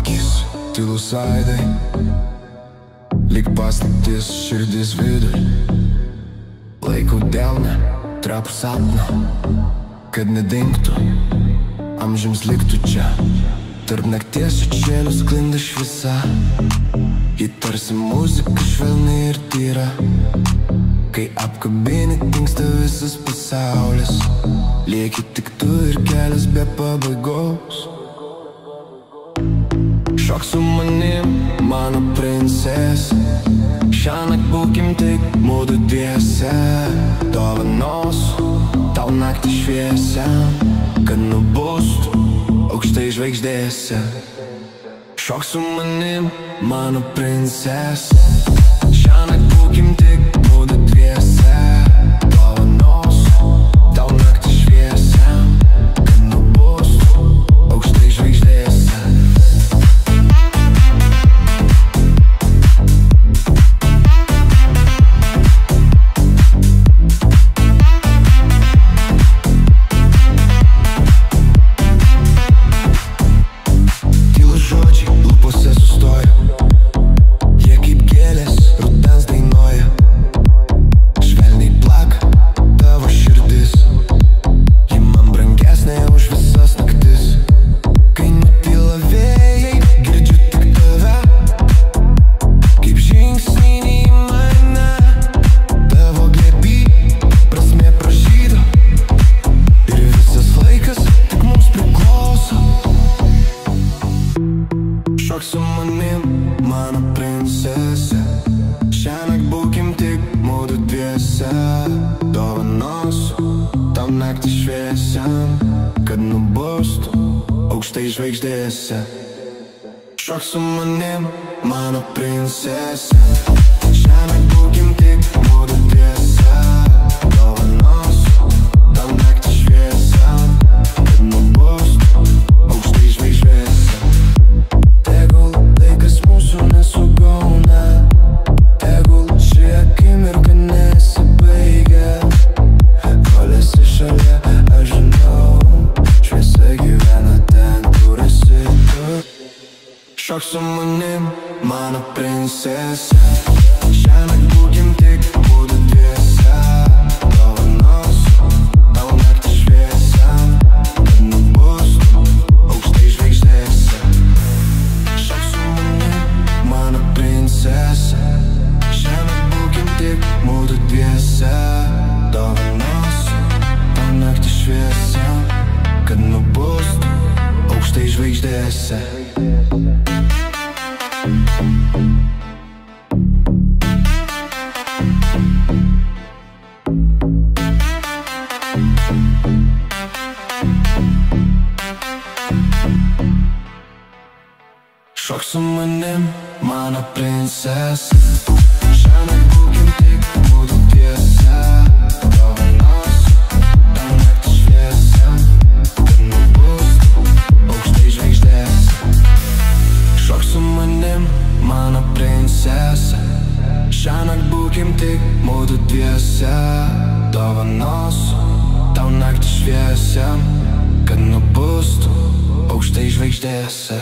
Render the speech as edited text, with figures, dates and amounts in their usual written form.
akys, tylus aidai, lyg paslaptis širdis viduj. Laikau delną, trapų sapną, kad nedingtų, amžiams liktų čia. Tarp nakties šešėlių sklinda šviesa, ji tarsi muzika švelni ir tyra. Kai apkabini, dingsta visas pasaulis, lieki tik tu ir kelias be pabaigos. Šok su manim, mano princesė, šiąnakt būkim tik mudu dviese. Dovanosiu tau naktį šviesią, kad nubustų aukštai žvaigždėse. Šok su manim, mano princesė, šiąnakt būkim tik mudu dviese. Dovanosiu tau naktį šviesią, kad nubustų aukštai žvaigždėse. Šok su manim, mano princesė, šiąnakt būkim tik mudu dviese. Dovanosiu tau naktį šviesią, kad nubustų aukštai žvaigždėse. Šok su manim, mano princesė, šiąnakt būkim tik mudu dviese. Dovanosiu tau naktį šviesią, kad nubustų aukštai žvaigždėse. Šok su manim, mano princesė, šiąnakt būkim tik mudu dviese. Dovanosiu tau naktį šviesią, kad nubustų aukštai žvaigždėse. Šok su manim, mano princesė, šiąnakt būkim tik mudu dviese. Dovanosiu tau naktį šviesią, kad nubustų aukštai žvaigždėse. Šok su manim, mano princesė, šiąnakt būkim tik mudu dviese. Dovanosiu tau naktį šviesią, kad nubustų aukštai žvaigždėse. Šok su manim, mano princesė, šiąnakt būkim tik mudu dviese. Dovanosiu tau naktį šviesią, kad nubustų aukštai žvaigždėse.